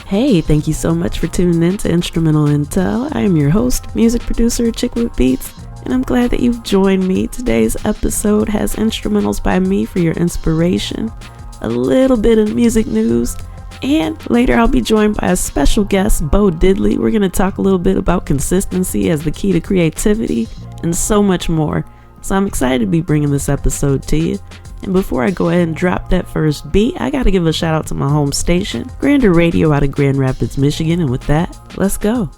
Hey, thank you so much for tuning in to Instrumental Intel. I am your host, music producer, Chick with Beats, and I'm glad that you've joined me. Today's episode has instrumentals by me for your inspiration, a little bit of music news, and later I'll be joined by a special guest, DidLee. We're going to talk a little bit about consistency as the key to creativity and so much more. So I'm excited to be bringing this episode to you. And before I go ahead and drop that first beat, I gotta give a shout out to my home station, Grander Radio out of Grand Rapids, Michigan. And with that, let's go.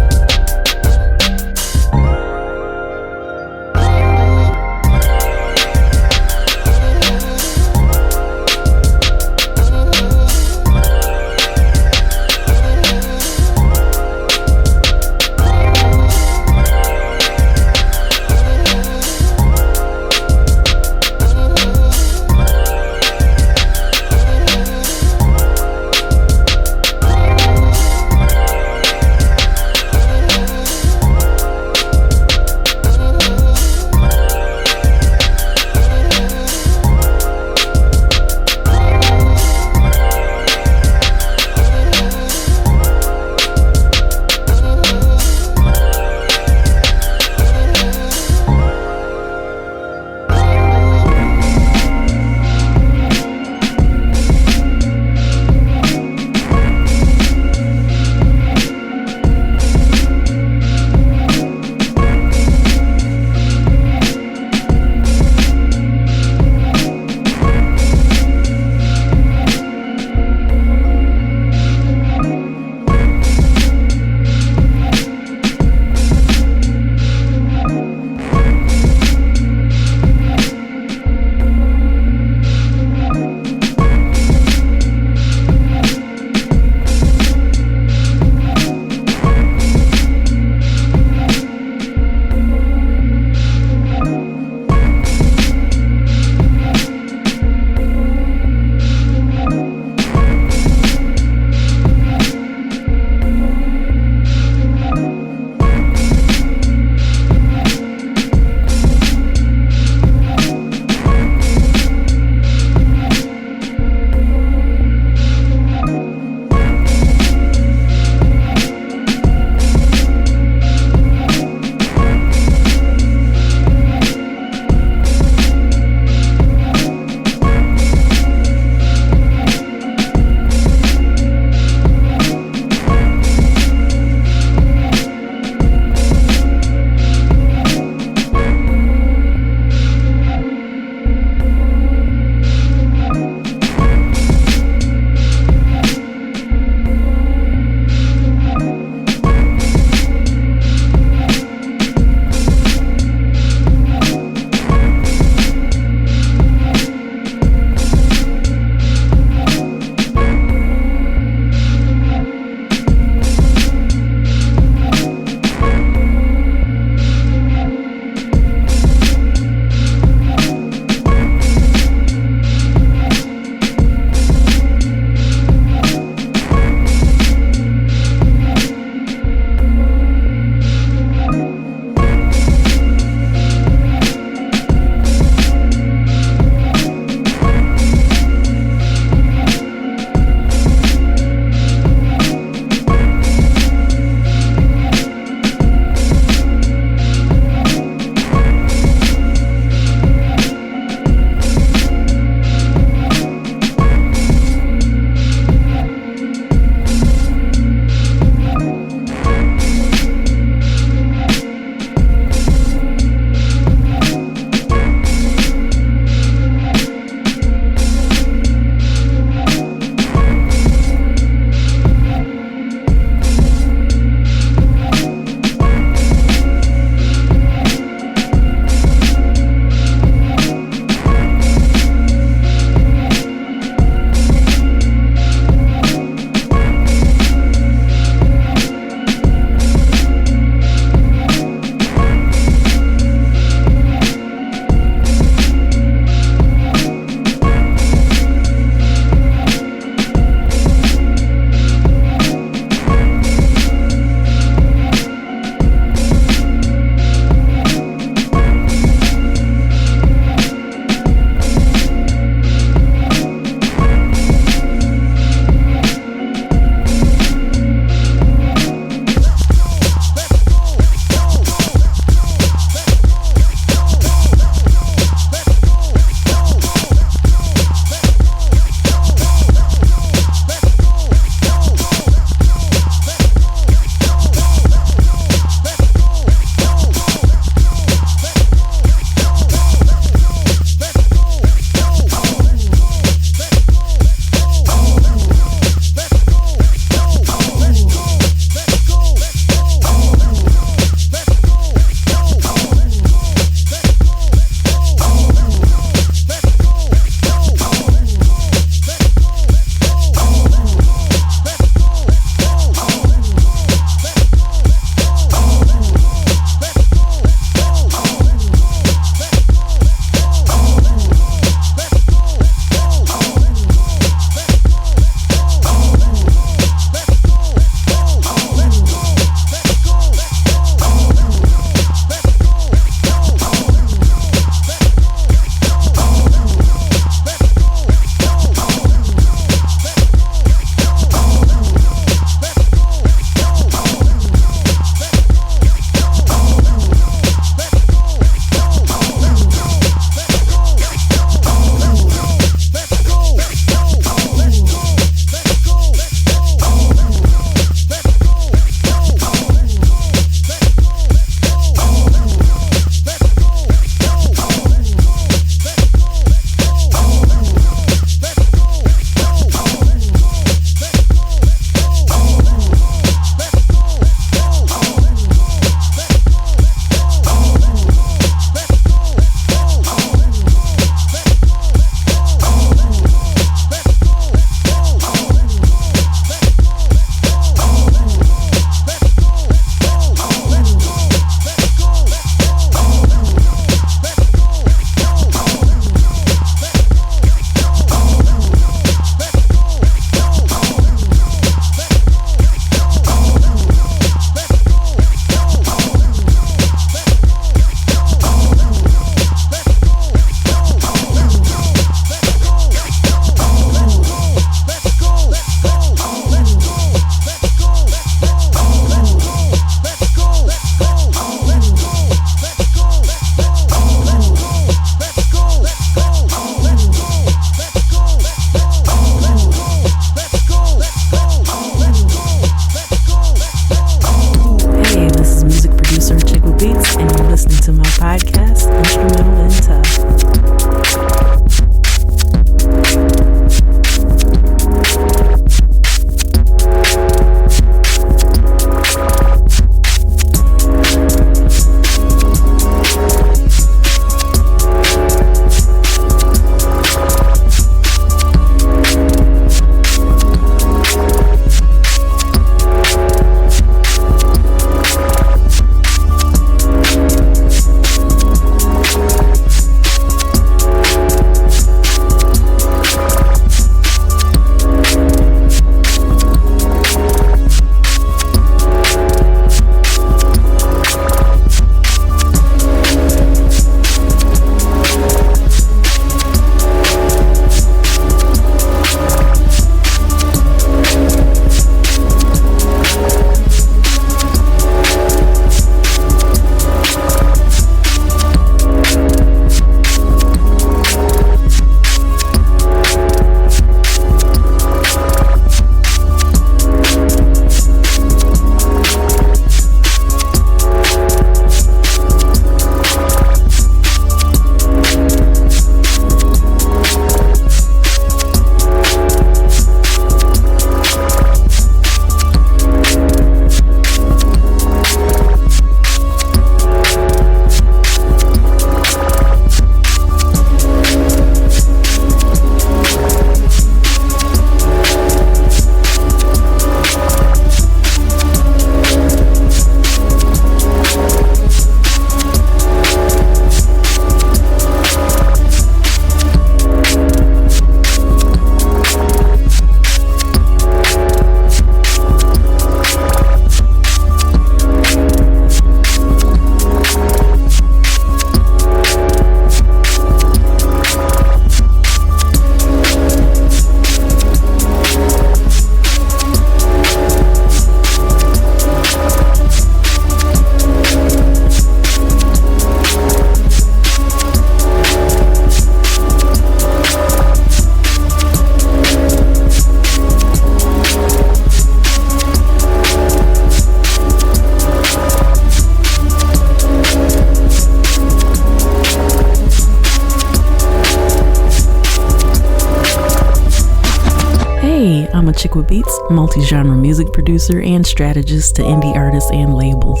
I'm a chick with beats, multi-genre music producer, and strategist to indie artists and labels.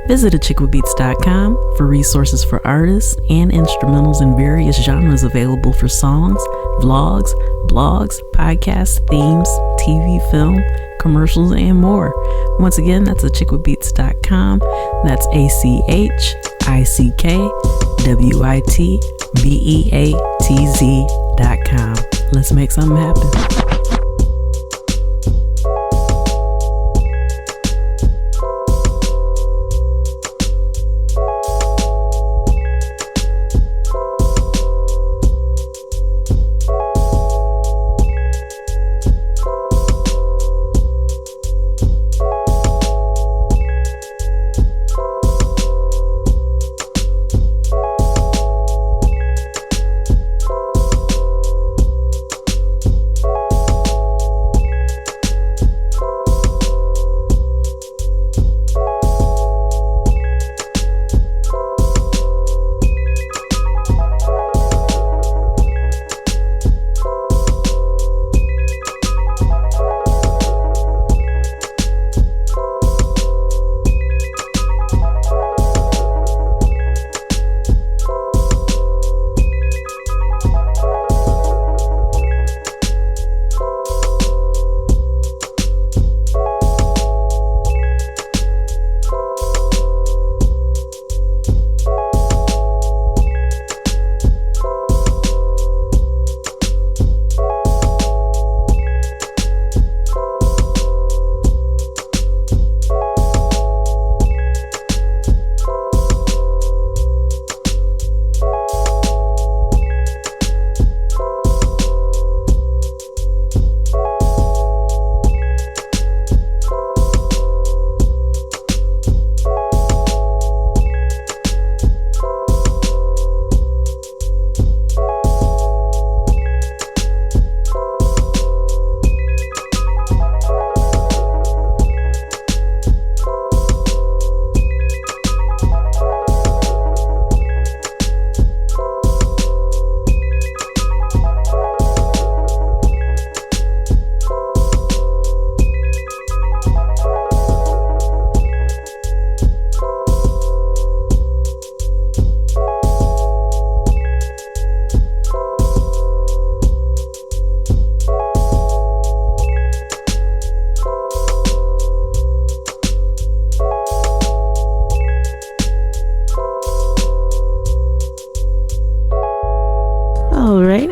Visit achickwithbeats.com for resources for artists and instrumentals in various genres available for songs, vlogs, blogs, podcasts, themes, TV, film, commercials, and more. Once again, that's achickwithbeats.com. That's ACHICKWITBEATZ.com. Let's make something happen.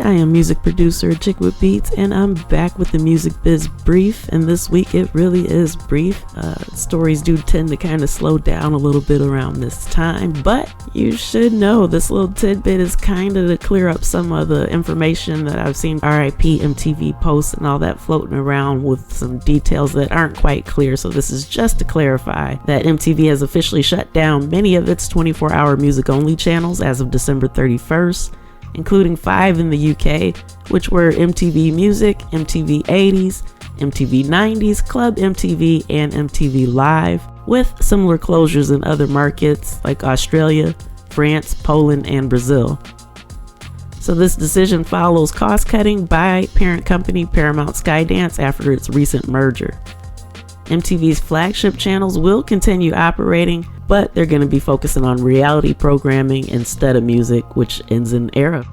I am music producer Chick with Beats, and I'm back with the Music Biz Brief. And this week it really is brief. Stories do tend to kind of slow down a little bit around this time, but you should know this little tidbit is kind of to clear up some of the information that I've seen RIP MTV posts and all that floating around with some details that aren't quite clear. So this is just to clarify that MTV has officially shut down many of its 24-hour music-only channels as of December 31st. Including 5 in the UK, which were MTV Music, MTV 80s, MTV 90s, Club MTV, and MTV Live, with similar closures in other markets like Australia, France, Poland, and Brazil. So this decision follows cost cutting by parent company Paramount Skydance after its recent merger. MTV's flagship channels will continue operating, but they're going to be focusing on reality programming instead of music, which ends an era.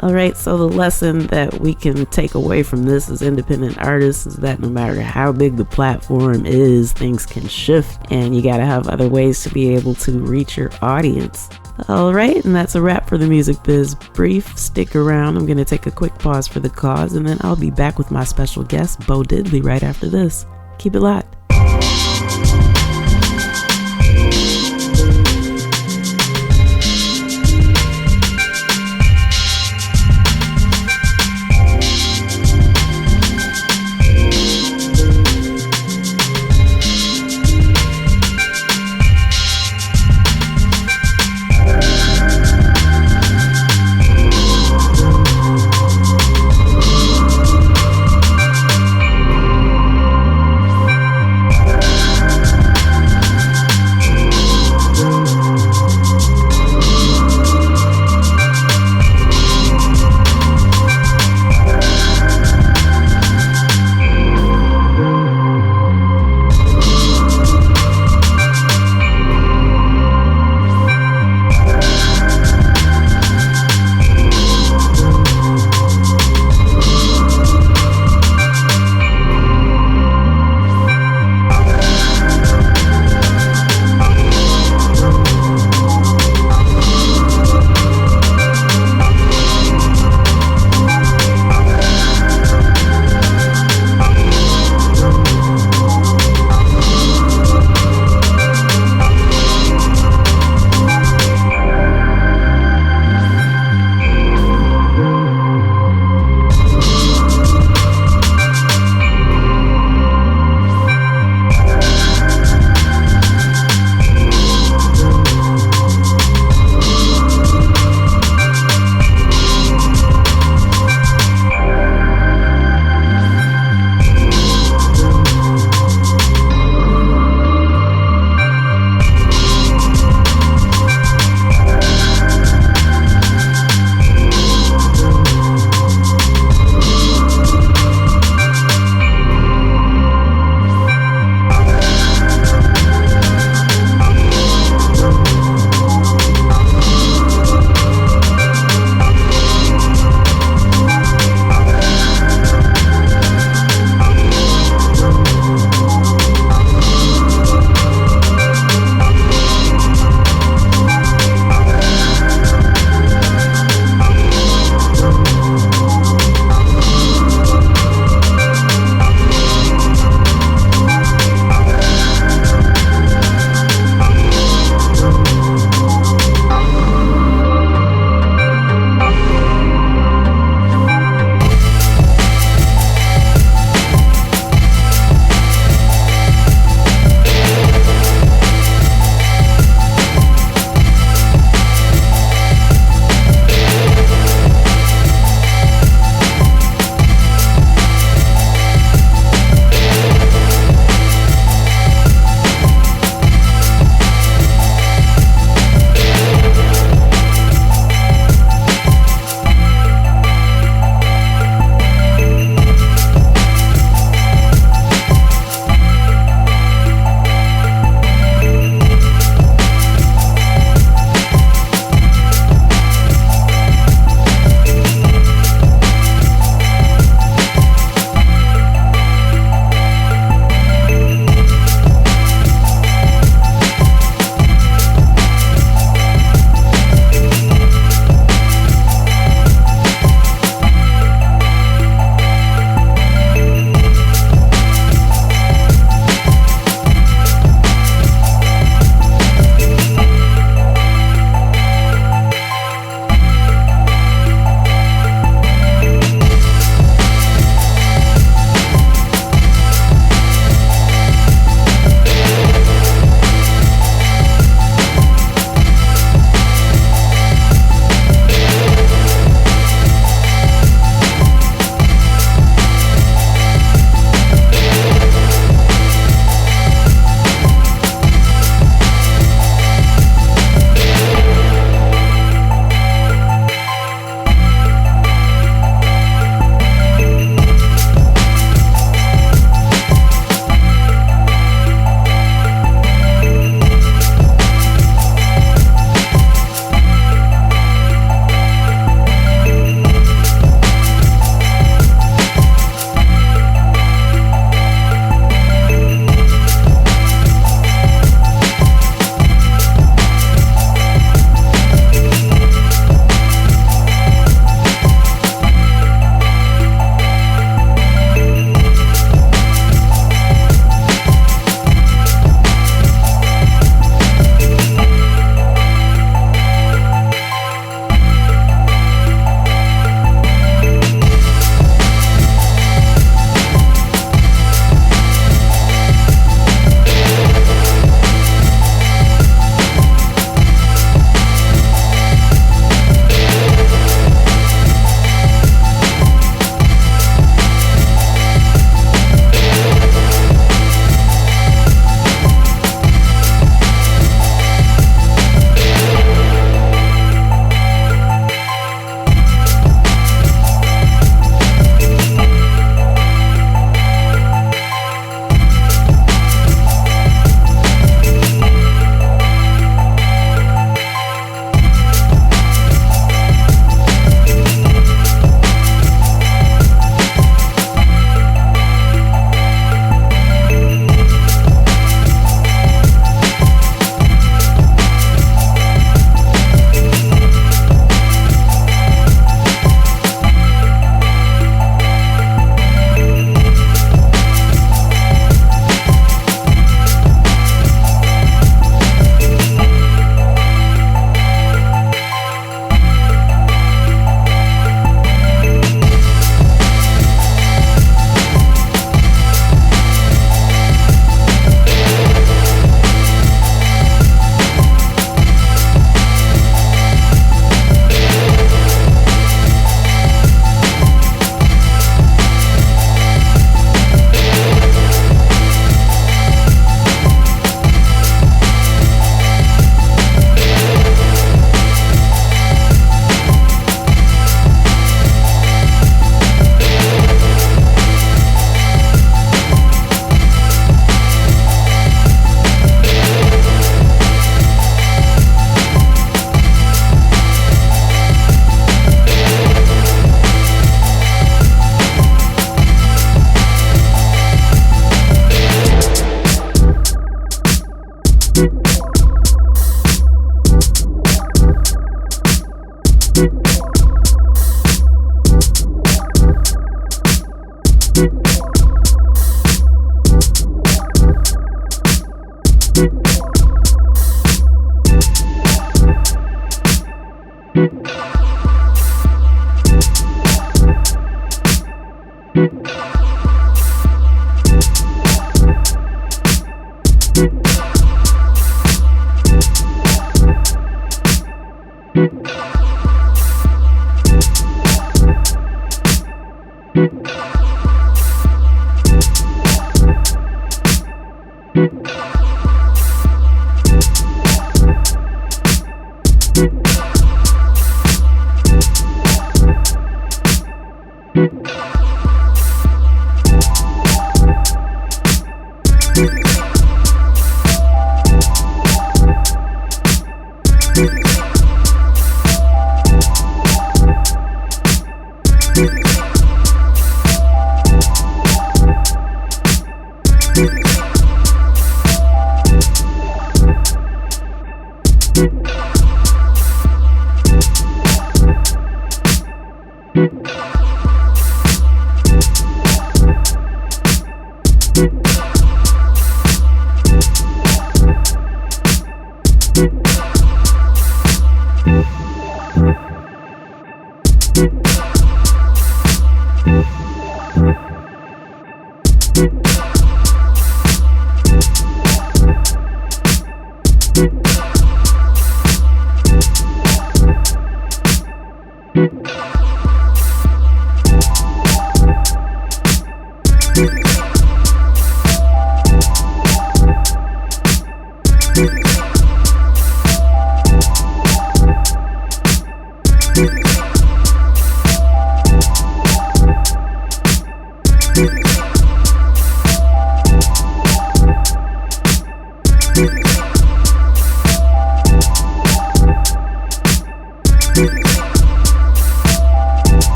Alright, so the lesson that we can take away from this as independent artists is that no matter how big the platform is, things can shift, and you gotta have other ways to be able to reach your audience. Alright, and that's a wrap for the Music Biz Brief. Stick around, I'm going to take a quick pause for the cause, and then I'll be back with my special guest, DidLee, right after this. Keep it locked.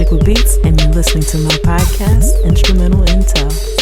Chick with Beats, and you're listening to my podcast, Instrumental Intel.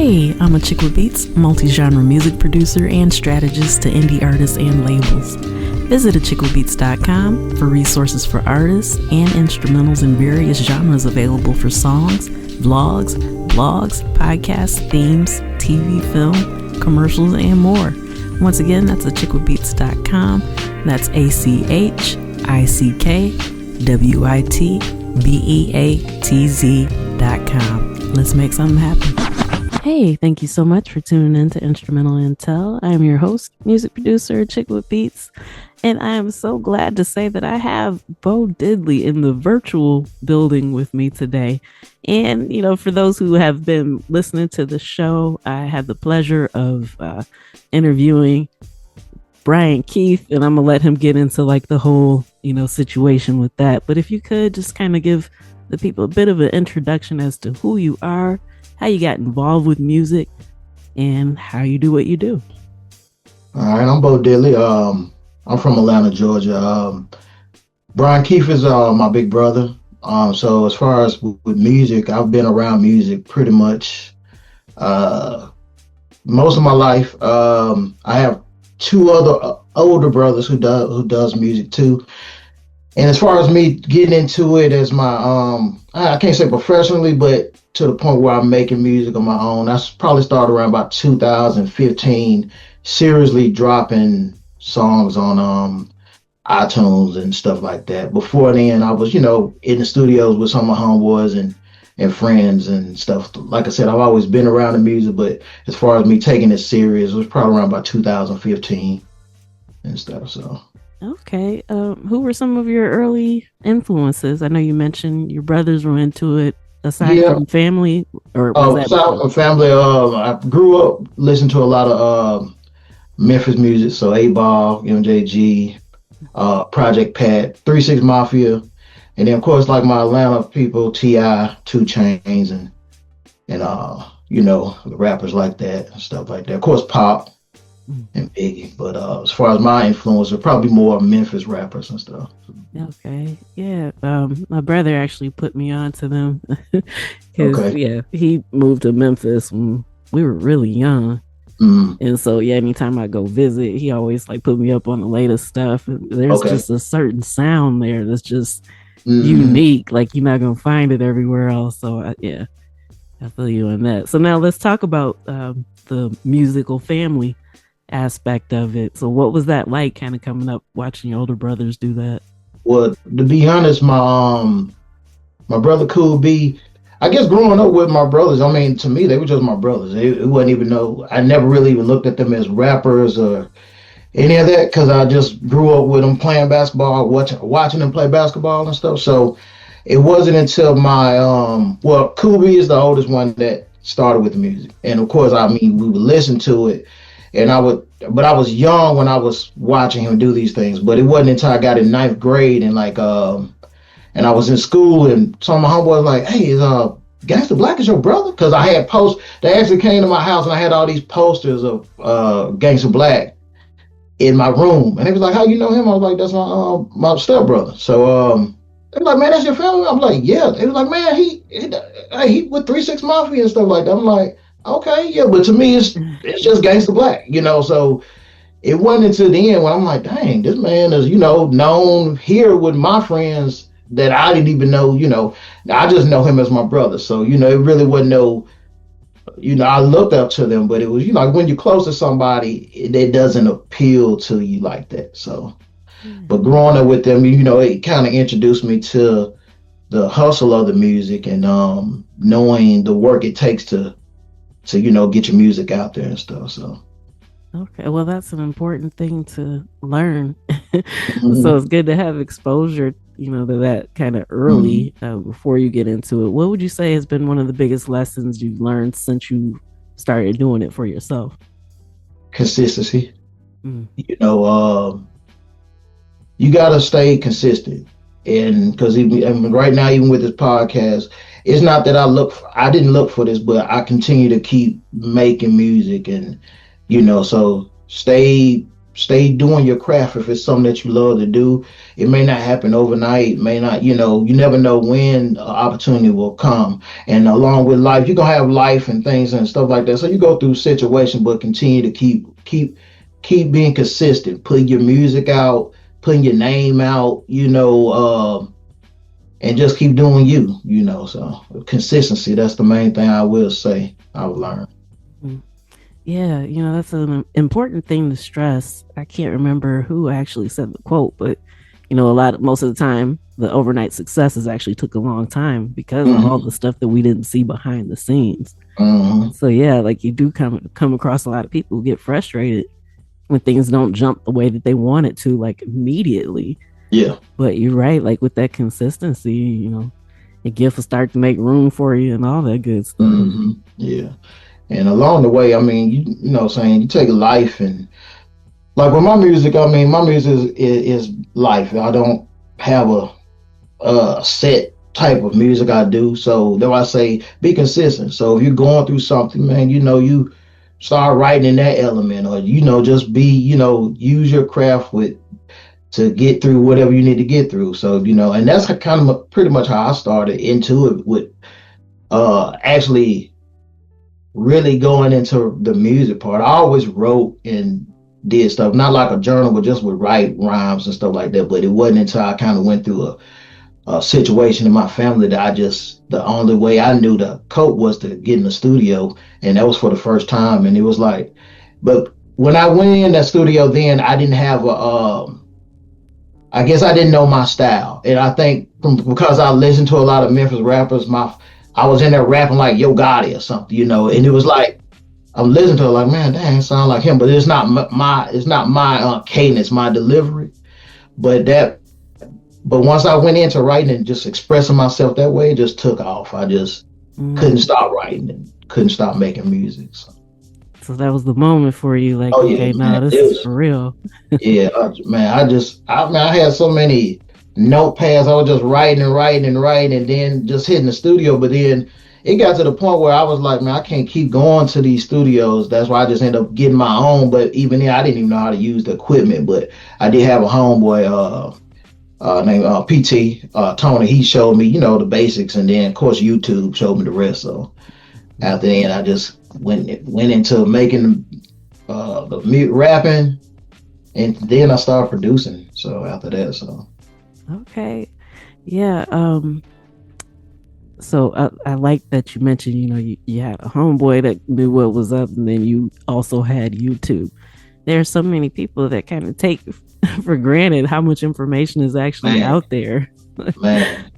Hey, I'm a chick with beats, multi-genre music producer and strategist to indie artists and labels. Visit achickwithbeats.com for resources for artists and instrumentals in various genres available for songs, vlogs, blogs, podcasts, themes, TV, film, commercials, and more. Once again, that's achickwithbeats.com. That's achickwithbeatz.com. Let's make something happen. Hey, thank you so much for tuning in to Instrumental Intel. I am your host, music producer, Chick with Beats, and I am so glad to say that I have Bo DidLee in the virtual building with me today. And, you know, for those who have been listening to the show, I had the pleasure of interviewing Brian Keith, and I'm gonna let him get into like the whole, you know, situation with that. But if you could just kind of give the people a bit of an introduction as to who you are, how you got involved with music, and how you do what you do. All right, I'm Bo DidLee. I'm from Atlanta, Georgia. Brian Keith is my big brother. So as far as with music, I've been around music pretty much most of my life. I have two other older brothers who does music too. And as far as me getting into it as my I can't say professionally, but to the point where I'm making music on my own, I probably started around about 2015, seriously dropping songs on iTunes and stuff like that. Before then, I was, you know, in the studios with some of my homeboys and friends and stuff. Like I said, I've always been around the music, but as far as me taking it serious, it was probably around about 2015 and stuff. So. Okay. Who were some of your early influences? I know you mentioned your brothers were into it. Aside from family, or was that aside from family? I grew up listening to a lot of Memphis music, so 8Ball, MJG, Project Pat, 3 6 Mafia, and then of course like my Atlanta people, T.I., 2 Chainz, and you know, the rappers like that and stuff like that. Of course, Pop and Biggie, but as far as my influence, are probably more Memphis rappers and stuff. Okay, yeah. My brother actually put me on to them because yeah, he moved to Memphis when we were really young, and so yeah, anytime I go visit, he always like put me up on the latest stuff. And there's just a certain sound there that's just unique, like you're not gonna find it everywhere else. So yeah, I feel you on that. So now let's talk about the musical family aspect of it. So what was that like, kind of coming up watching your older brothers do that? Well, to be honest, my brother Cool B, I guess growing up with my brothers, I mean, to me, they were just my brothers. It wasn't even I never really even looked at them as rappers or any of that, because I just grew up with them playing basketball, watching them play basketball and stuff. So it wasn't until my, Cool B is the oldest one that started with music. And of course, I mean, we would listen to it. And I was young when I was watching him do these things, but it wasn't until I got in 9th grade and and I was in school and some of my homeboys like, hey, is Gangsta Black is your brother? Because I had they actually came to my house and I had all these posters of Gangsta Black in my room. And they was like, how you know him? I was like, that's my stepbrother. So they were like, man, that's your family? I'm like, yeah. They was like, man, he with 3 6 Mafia and stuff like that. I'm like, okay, yeah, but to me, it's just Gangsta Black, you know. So it wasn't until the end when I'm like, dang, this man is, you know, known here with my friends that I didn't even know, you know. I just know him as my brother. So, you know, it really wasn't you know, I looked up to them, but it was, you know, when you're close to somebody, it doesn't appeal to you like that. So, but growing up with them, you know, it kind of introduced me to the hustle of the music and knowing the work it takes to you know, get your music out there and stuff. So okay, well, that's an important thing to learn. So it's good to have exposure, you know, to that kind of early before you get into it. What would you say has been one of the biggest lessons you've learned since you started doing it for yourself? Consistency. You know, you gotta stay consistent, and because right now, even with this podcast, it's not that I didn't look for this, but I continue to keep making music, and you know, so stay stay doing your craft. If it's something that you love to do, it may not happen overnight, may not, you never know when opportunity will come. And along with life, you're gonna have life and things and stuff like that. So you go through situations, but continue to keep being consistent, putting your music out, putting your name out, and just keep doing you. So consistency, that's the main thing I will say I've learned. Yeah, that's an important thing to stress. I can't remember who actually said the quote, but most of the time, the overnight successes actually took a long time because of all the stuff that we didn't see behind the scenes. So yeah, like you do come across a lot of people who get frustrated when things don't jump the way that they want it to, like immediately. Yeah. But you're right, like with that consistency, your gift will start to make room for you and all that good stuff. Yeah. And along the way, I mean, you know what I'm saying, you take life and like with my music, I mean, my music is life. I don't have a set type of music I do. So though I say be consistent. So if you're going through something, man, you start writing in that element, or just be, use your craft to get through whatever you need to get through. So, and that's kind of pretty much how I started into it, with actually really going into the music part. I always wrote and did stuff, not like a journal, but just would write rhymes and stuff like that. But it wasn't until I kind of went through a situation in my family that the only way I knew to cope was to get in the studio. And that was for the first time. And it was like, but when I went in that studio, then I didn't have I guess I didn't know my style. And I think because I listened to a lot of Memphis rappers, I was in there rapping like Yo Gotti or something, and it was like, I'm listening to it like, man, that ain't sound like him, but it's not my cadence, my delivery. But once I went into writing and just expressing myself that way, it just took off. I just couldn't stop writing and couldn't stop making music. So that was the moment for you, like, okay, no, this is for real. Yeah, man, I had so many notepads. I was just writing and then just hitting the studio. But then it got to the point where I was like, man, I can't keep going to these studios. That's why I just ended up getting my own. But even then, I didn't even know how to use the equipment. But I did have a homeboy named PT Tony. He showed me, the basics, and then of course YouTube showed me the rest. So after then, I just went into making the rapping, and then I started producing. So after that, okay, yeah. So I like that you mentioned, you had a homeboy that knew what was up, and then you also had YouTube. There are so many people that kind of take for granted how much information is actually out there. Man,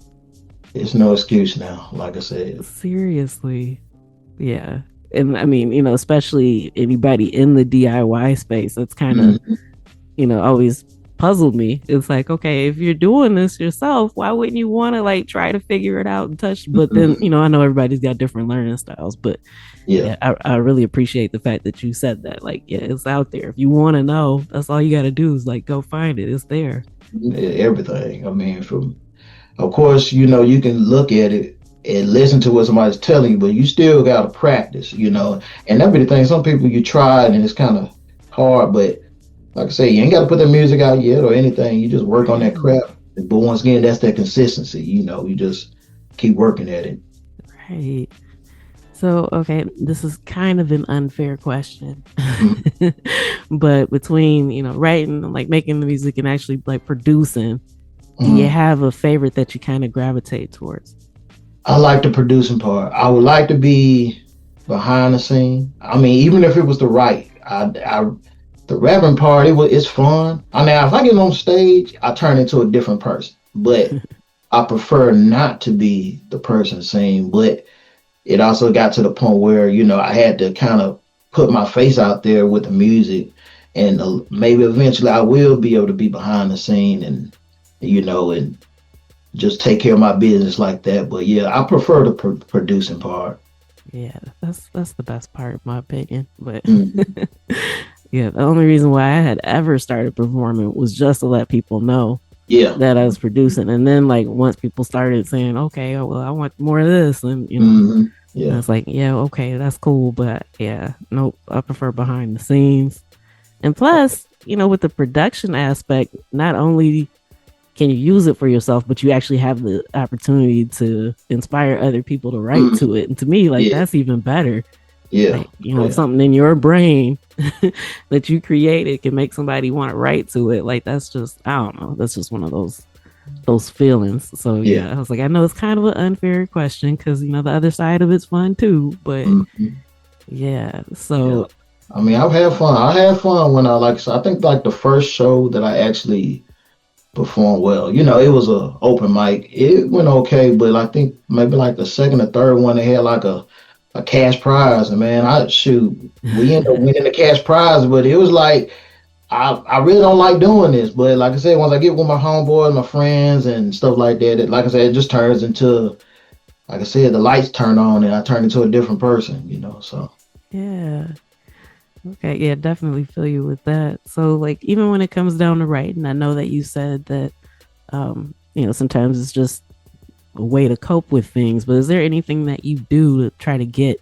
it's no excuse now, like I said. Seriously. Yeah. And I mean, especially anybody in the DIY space, that's kind of, always puzzled me. It's like, okay, if you're doing this yourself, why wouldn't you want to like try to figure it out and touch? But then, I know everybody's got different learning styles, but yeah, I really appreciate the fact that you said that. Like, yeah, it's out there. If you want to know, that's all you got to do is like go find it. It's there. Everything. I mean, of course, you can look at it and listen to what somebody's telling you, but you still got to practice, and that'd be the thing. Some people you try and it's kind of hard, but like I say, you ain't got to put the music out yet or anything. You just work on that craft. But once again, that's that consistency. You just keep working at it. Right. So, okay, this is kind of an unfair question, but between, writing, like making the music and actually like producing, do you have a favorite that you kind of gravitate towards? I like the producing part. I would like to be behind the scene. I mean, even if it was to write, the rapping part, it's fun. I mean, if I get on stage, I turn into a different person. But I prefer not to be the person singing. But it also got to the point where, I had to kind of put my face out there with the music. And maybe eventually I will be able to be behind the scene and, and just take care of my business like that. But yeah, I prefer the producing part. Yeah, that's the best part, in my opinion. But yeah, the only reason why I had ever started performing was just to let people know that I was producing. And then like once people started saying, okay, well, I want more of this, and I was like, yeah, okay, that's cool. But yeah, nope, I prefer behind the scenes. And plus, with the production aspect, not only can you use it for yourself, but you actually have the opportunity to inspire other people to write to it. And to me, like, Yeah, that's even better. yeah, Like, yeah. something in your brain that you created can make somebody want to write to it. Like, that's just, I don't know. That's just one of those feelings. So Yeah. yeah, I was like, I know it's kind of an unfair question because the other side of it's fun too. But Mm-hmm. yeah, Yeah. so I mean, I've had fun. I had fun when I like. So I think like the first show that I actually performed well. It was a open mic. It went okay, but I think maybe like the second or third one they had like a cash prize, and man, we ended up winning the cash prize, but it was like I really don't like doing this, but like I said, once I get with my homeboys, my friends, and stuff like that, like I said, it just turns into, like I said, the lights turn on and I turn into a different person. So yeah. Okay, yeah, definitely feel you with that. So like even when it comes down to writing, I know that you said that sometimes it's just a way to cope with things, but is there anything that you do to try to get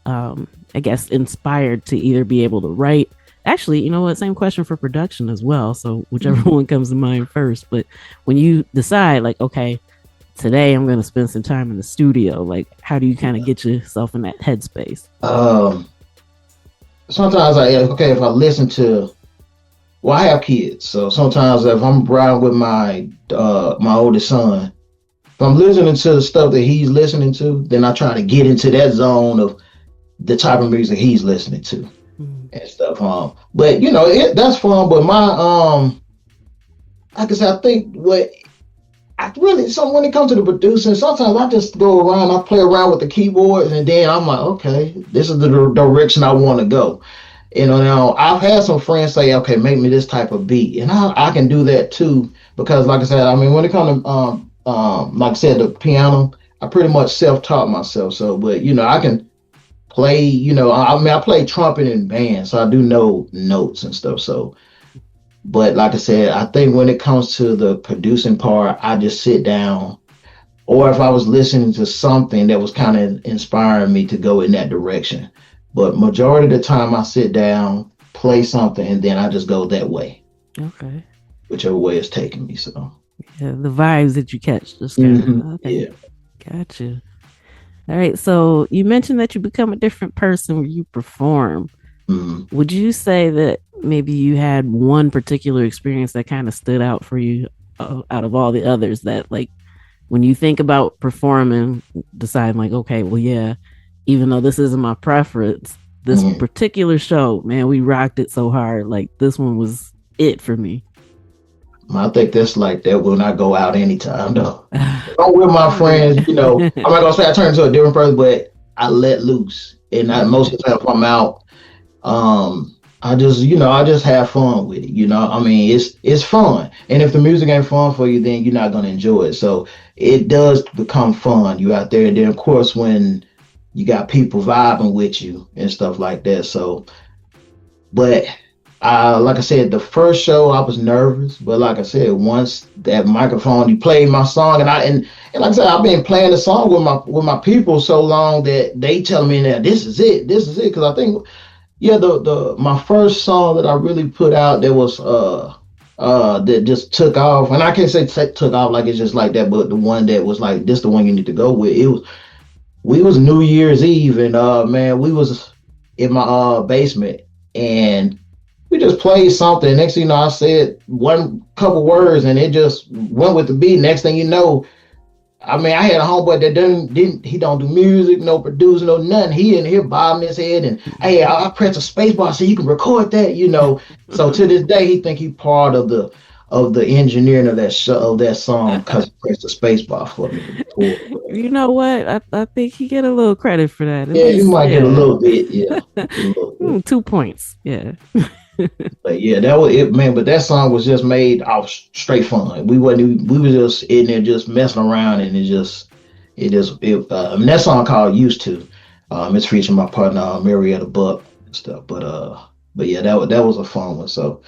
I guess inspired to either be able to write? Actually, you know what, same question for production as well. So whichever one comes to mind first. But when you decide like, okay, today I'm going to spend some time in the studio, like how do you kind of get yourself in that headspace? sometimes if I listen to, well, I have kids, so sometimes if I'm riding with my oldest son, if I'm listening to the stuff that he's listening to, then I try to get into that zone of the type of music he's listening to and stuff. But that's fun. But like I said, I think what I really, so when it comes to the producing, sometimes I just go around, I play around with the keyboards, and then I'm like, okay, this is the direction I want to go. Now I've had some friends say, okay, make me this type of beat, and I can do that too, because like I said, I mean, when it comes to like I said, the piano, I pretty much self-taught myself. So, but I can play. I mean, I play trumpet in band, so I do know notes and stuff. So, but like I said, I think when it comes to the producing part, I just sit down, or if I was listening to something that was kind of inspiring me to go in that direction. But majority of the time, I sit down, play something, and then I just go that way, Okay. whichever way it's taking me. So, Yeah, the vibes that you catch just kind of okay. yeah. Gotcha. All right. So you mentioned that you become a different person when you perform. Would you say that maybe you had one particular experience that kind of stood out for you out of all the others that like when you think about performing, deciding like, okay, well, yeah, even though this isn't my preference, this particular show, man, we rocked it so hard. Like this one was it for me. I think that's like that when I go out anytime though. If I'm with my friends, I'm not gonna say I turn into a different person, but I let loose. And most of the time if I'm out, I just have fun with it. I mean, it's fun. And if the music ain't fun for you, then you're not gonna enjoy it. So it does become fun. You out there, and then of course when you got people vibing with you and stuff like that. So, but like I said, the first show I was nervous, but like I said, once that microphone, you played my song, and like I said, I've been playing the song with my people so long that they telling me that this is it, because I think the my first song that I really put out that was that just took off, and I can't say took off like it's just like that, but the one that was like this the one you need to go with. We was New Year's Eve, and man, we was in my basement, and we just played something. Next thing you know, I said one couple words, and it just went with the beat. Next thing you know, I mean, I had a homeboy that he don't do music, no producing, no nothing. He in here bobbing his head, and hey, I press a space bar so you can record that. So to this day, he think he part of the engineering of that show, of that song, because he pressed the space bar for me. You know what? I think he get a little credit for that. Yeah, you might get a little bit. Yeah, a little bit. 2 points. Yeah. But yeah, that was it, man. But that song was just made off straight fun. We were just in there just messing around, and that song called "Used to." It's featuring my partner Marietta Buck and stuff. But yeah, that was a fun one. So I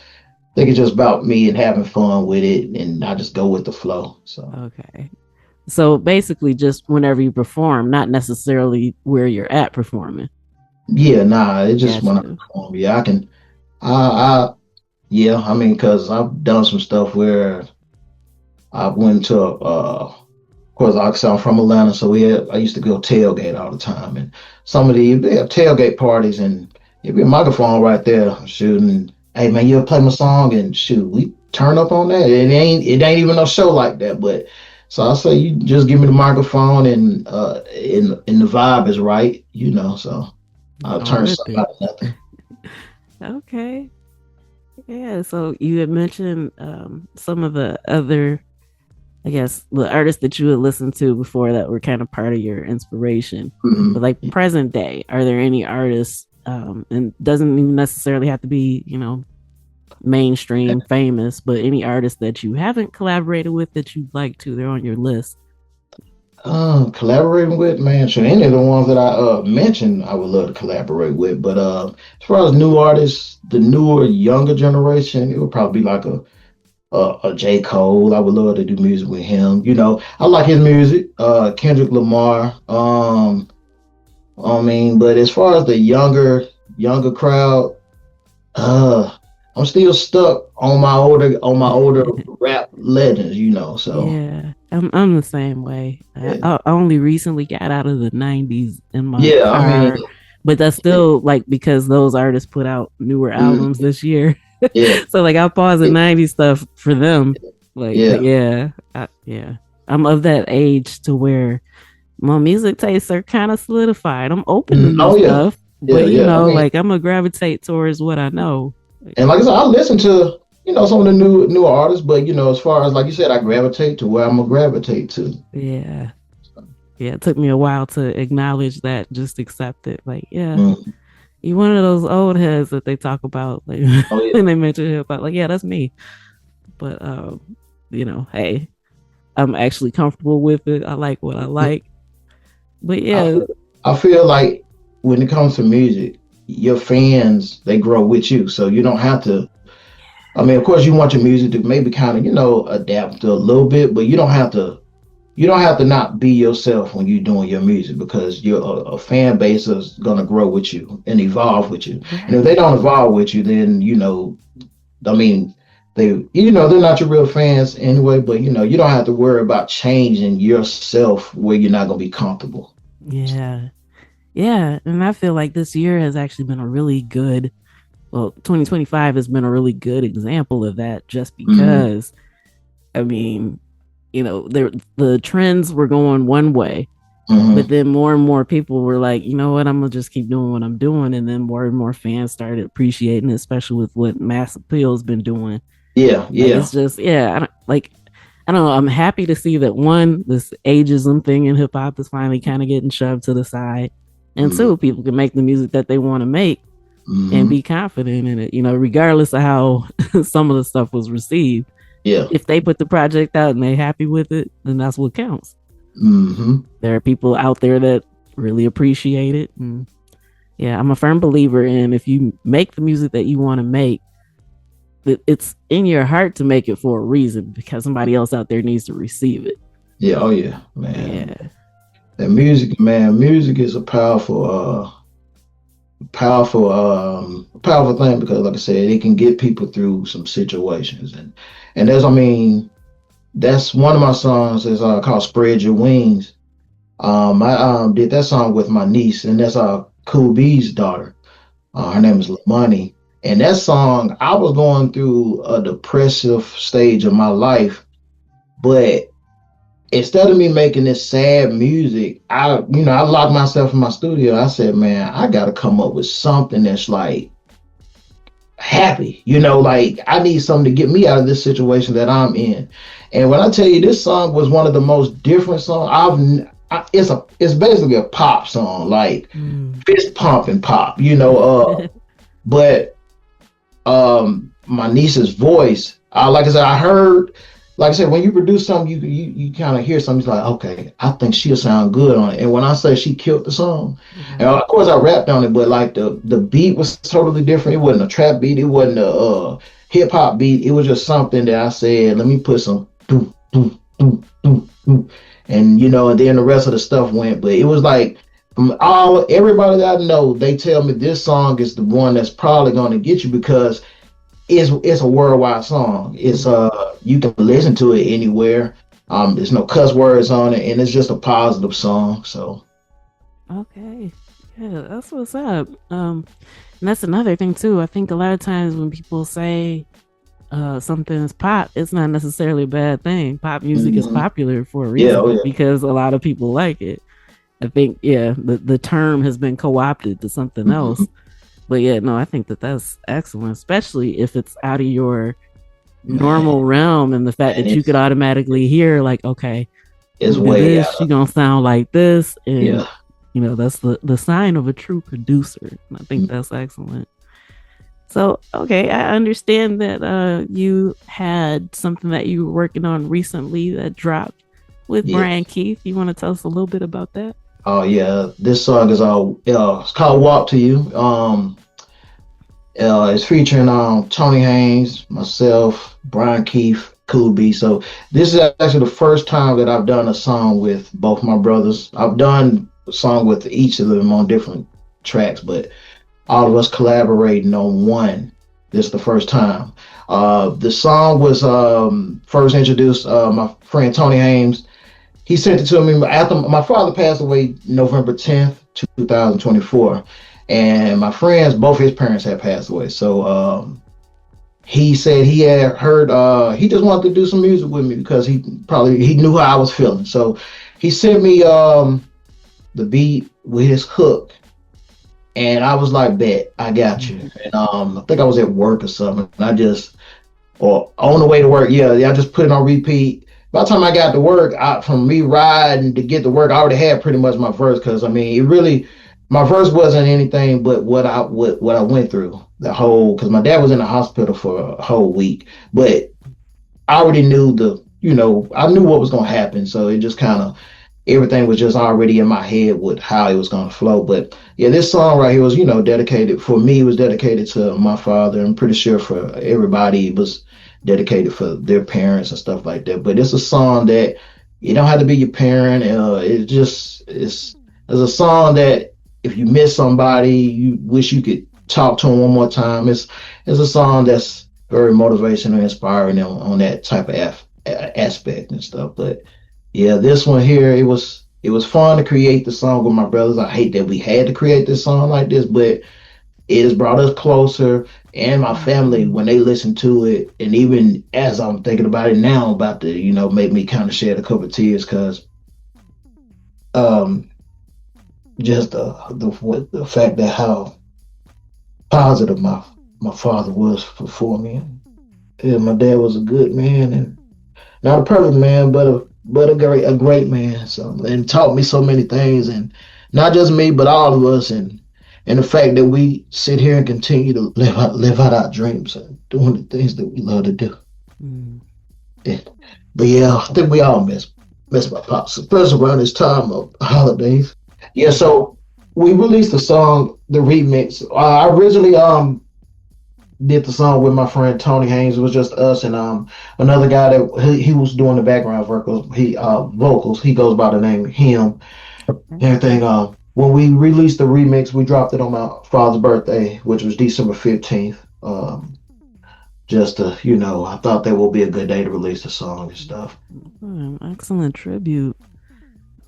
think it's just about me and having fun with it, and I just go with the flow. So okay. So basically, just whenever you perform, not necessarily where you're at performing. Yeah, nah, it's just when I perform. Yeah, I can. I Yeah, I mean, because I've done some stuff where I went to, of course, like I said, I'm from Atlanta, so I used to go tailgate all the time, and some of they have tailgate parties, and it'd be a microphone right there shooting. Hey man, you play my song, and shoot, we turn up on that. It ain't even no show like that, but so I say you just give me the microphone, and the vibe is right, so I'll I'm turn with something it. out of nothing. Okay. Yeah. So you had mentioned some of the other, I guess, the artists that you had listened to before that were kind of part of your inspiration. But Mhm. like present day, are there any artists, and doesn't even necessarily have to be, mainstream famous, but any artists that you haven't collaborated with that you'd like to, they're on your list. Collaborating with, man, so any of the ones that I mentioned, I would love to collaborate with. But as far as new artists, the newer, younger generation, it would probably be like a J. Cole. I would love to do music with him. I like his music. Kendrick Lamar. I mean, but as far as the younger crowd, uh, I'm still stuck on my older rap legends. So Yeah, I'm the same way. yeah, I only recently got out of the '90s in my yeah. I mean, car, but that's still like because those artists put out newer albums mm, this year. yeah, So like I pause the '90s stuff for them. Like, but yeah. yeah, yeah, I'm of that age to where my music tastes are kind of solidified. I'm open to new Oh yeah, stuff, yeah, but yeah. I mean, like I'm gonna gravitate towards what I know. Like, and like I said, I listen to some of the newer artists, but as far as like you said, I gravitate to where I'm gonna gravitate to. yeah, yeah. It took me a while to acknowledge that, just accept it. Like, yeah, Mm. you one of those old heads that they talk about, like Oh yeah, when they mention hip hop. Like, yeah, that's me. But hey, I'm actually comfortable with it. I like what I like. But I yeah, feel, I feel like when it comes to music, your fans they grow with you, so you don't have to. I mean, of course, you want your music to maybe kind of adapt a little bit, but you don't have to. You don't have to not be yourself when you're doing your music because your a fan base is gonna grow with you and evolve with you. And if they right. don't evolve with you, then I mean, they're not your real fans anyway. But you don't have to worry about changing yourself where you're not gonna be comfortable. Yeah. Yeah. And I feel like this year has actually been a really good, well, 2025 has been a really good example of that just Mm-hmm. because, I mean, the trends were going one way, but Mm-hmm. then more and more people were like, you know what, I'm gonna just keep doing what I'm doing. And then more and more fans started appreciating it, especially with what Mass Appeal's been doing. Yeah, Like yeah. it's just, yeah, I don't know. I'm happy to see that one, this ageism thing in hip hop is finally kind of getting shoved to the side, and Mm-hmm. two, people can make the music that they want to make and Mm-hmm. be confident in it. Regardless of how some of the stuff was received. Yeah. If they put the project out and they happy with it, then that's what counts. Mm-hmm. There are people out there that really appreciate it, and yeah, I'm a firm believer in if you make the music that you want to make, it's in your heart to make it for a reason because somebody else out there needs to receive it. Yeah. Oh yeah, man. Yeah. That music, man. Music is a powerful thing because, like I said, it can get people through some situations, and I mean, that's one of my songs is called "Spread Your Wings." I did that song with my niece, and that's Cool B's daughter. Her name is Lamani. And that song, I was going through a depressive stage of my life, but instead of me making this sad music, I locked myself in my studio. I said, man, I got to come up with something that's like happy, like I need something to get me out of this situation that I'm in. And when I tell you this song was one of the most different songs it's basically a pop song, like Mm. fist pumping pop, but my niece's voice, like I said, like I said, when you produce something, you kind of hear something, it's like, okay, I think she'll sound good on it. And when I say she killed the song, and Mhm. of course I rapped on it, but like the beat was totally different. It wasn't a trap beat, it wasn't a hip hop beat. It was just something that I said, let me put some doo, doo, doo, doo, doo. And then the rest of the stuff went. But it was like from everybody that I know, they tell me this song is the one that's probably gonna get you because it's a worldwide song. It's you can listen to it anywhere. There's no cuss words on it, and it's just a positive song. So Okay. Yeah, that's what's up. And that's another thing too. I think a lot of times when people say something is pop, it's not necessarily a bad thing. Pop music is mhm. popular for a Yeah, oh reason yeah. because a lot of people like it. I think, yeah, the term has been co-opted to something Mhm. else. But yeah, no, I think that that's excellent, especially if it's out of your Man, normal realm and the fact man, that you could automatically hear, like, okay, it's who did way this? out She of gonna sound like this, and yeah. that's the sign of a true producer. And I think that's excellent. So, okay, I understand that you had something that you were working on recently that dropped with Yeah. Brian Keith. You want to tell us a little bit about that? Oh yeah. This song is all it's called "Walk to You." It's featuring Tony Haynes, myself, Brian Keith, Cool B. So this is actually the first time that I've done a song with both my brothers. I've done a song with each of them on different tracks, but all of us collaborating on one. This is the first time. The song was first introduced my friend Tony Haynes. He sent it to me after my father passed away November 10th, 2024. And my friends, both his parents had passed away. So he said he had heard he just wanted to do some music with me because he knew how I was feeling. So he sent me the beat with his hook, and I was like, bet, I got you. And I think I was at work or something. And I just or on the way to work, yeah, I just put it on repeat. By the time I got to work, from me riding to get to work, I already had pretty much my verse because I mean, it really, my verse wasn't anything but what I went through the whole. Because my dad was in the hospital for a whole week, but I already knew I knew what was gonna happen, so it just kind of everything was just already in my head with how it was gonna flow. But yeah, this song right here was dedicated for me. It was dedicated to my father. I'm pretty sure for everybody it was dedicated for their parents and stuff like that. But it's a song that you don't have to be your parent. It's a song that if you miss somebody, you wish you could talk to them one more time. It's a song that's very motivational, inspiring on that type of aspect and stuff. But yeah, this one here, it was fun to create the song with my brothers. I hate that we had to create this song like this, but it has brought us closer. And my family, when they listen to it, and even as I'm thinking about it now, I'm about to make me kind of shed a couple of tears because um just the fact that how positive my father was for me. Yeah, my dad was a good man and not a perfect man, but a great man. So and taught me so many things, and not just me, but all of us, and the fact that we sit here and continue to live out our dreams and doing the things that we love to do. Mm. Yeah. But yeah, I think we all miss my pops, especially around this time of holidays. Yeah, so we released the song, the remix. I originally did the song with my friend Tony Haynes. It was just us and another guy that he was doing the background vocals. He goes by the name Him. Everything. When we released the remix, we dropped it on my father's birthday, which was December 15th. Just to I thought that would be a good day to release the song and stuff. Excellent tribute.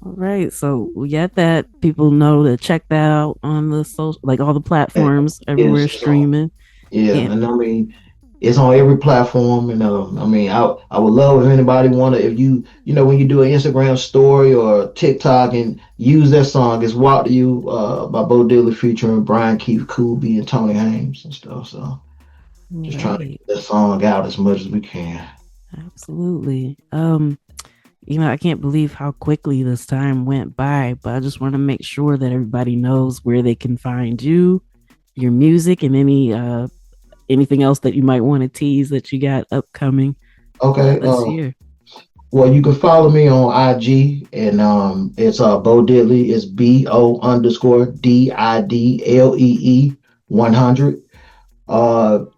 All right, so we got that. People know to check that out on the social, like all the And platforms everywhere it's on, streaming. yeah, Yeah, and I mean it's on every platform. And I mean, I would love if anybody if when you do an Instagram story or TikTok and use that song. It's "Walk to You" by Bo Diddley featuring Brian Keith, Coolby, and Tony Haynes and stuff. So just trying to right. get that song out as much as we can. Absolutely. I can't believe how quickly this time went by, but I just want to make sure that everybody knows where they can find you, your music, and anything else that you might want to tease that you got upcoming Okay. this year. Well, you can follow me on IG, and it's Bo Diddley. It's BO_DIDLEE 100.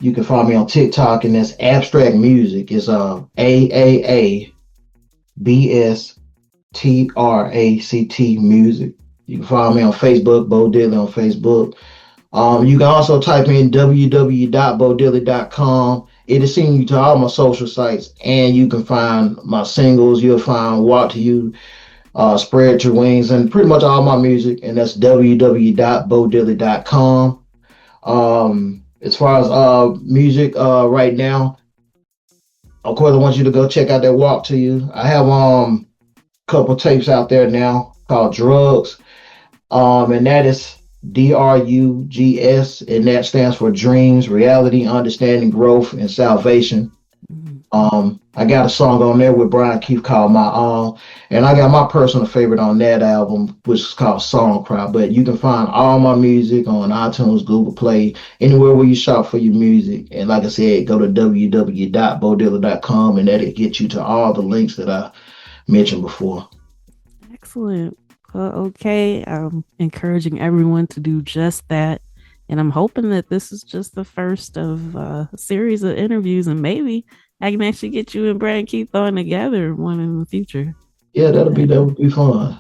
You can find me on TikTok, and that's Abstract Music. It's AAABSTRACT Music. You can find me on Facebook, Bo Diddley on Facebook. You can also type in www.bodilly.com. It'll send you to all my social sites, and you can find my singles. You'll find Walk to You, Spread Your Wings, and pretty much all my music. And that's www.bodilly.com. As far as music right now, of course, I want you to go check out that Walk to You. I have a couple tapes out there now called Drugs. And that is DRUGS, and that stands for Dreams, Reality, Understanding, Growth, and Salvation. I got a song on there with Brian Keith called My All, and I got my personal favorite on that album, which is called Song Cry. But you can find all my music on iTunes, Google Play, anywhere where you shop for your music. And like I said, go to www.bodilla.com, and that'll get you to all the links that I mentioned before. Excellent. Okay, I'm encouraging everyone to do just that. And I'm hoping that this is just the first of a series of interviews, and maybe I can actually get you and Brian Keith on together one in the future. Yeah, that would be fun.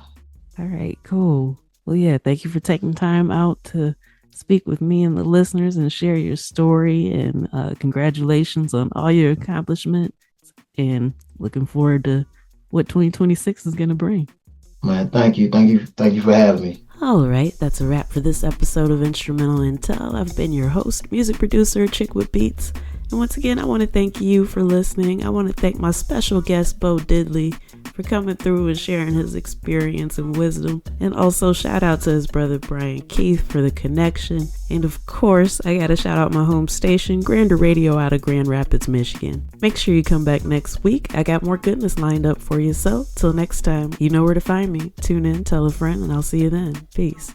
All right, cool. Well, yeah, thank you for taking time out to speak with me and the listeners and share your story. And congratulations on all your accomplishments. And looking forward to what 2026 is going to bring. Man, thank you for having me. All right, that's a wrap for this episode of Instrumental Intel. I've been your host, music producer, Chick with Beats. And once again, I want to thank you for listening. I want to thank my special guest, Bo DidLee, for coming through and sharing his experience and wisdom. And also shout out to his brother, Brian Keith, for the connection. And of course, I got to shout out my home station, Grander Radio out of Grand Rapids, Michigan. Make sure you come back next week. I got more goodness lined up for you. So till next time, you know where to find me. Tune in, tell a friend, and I'll see you then. Peace.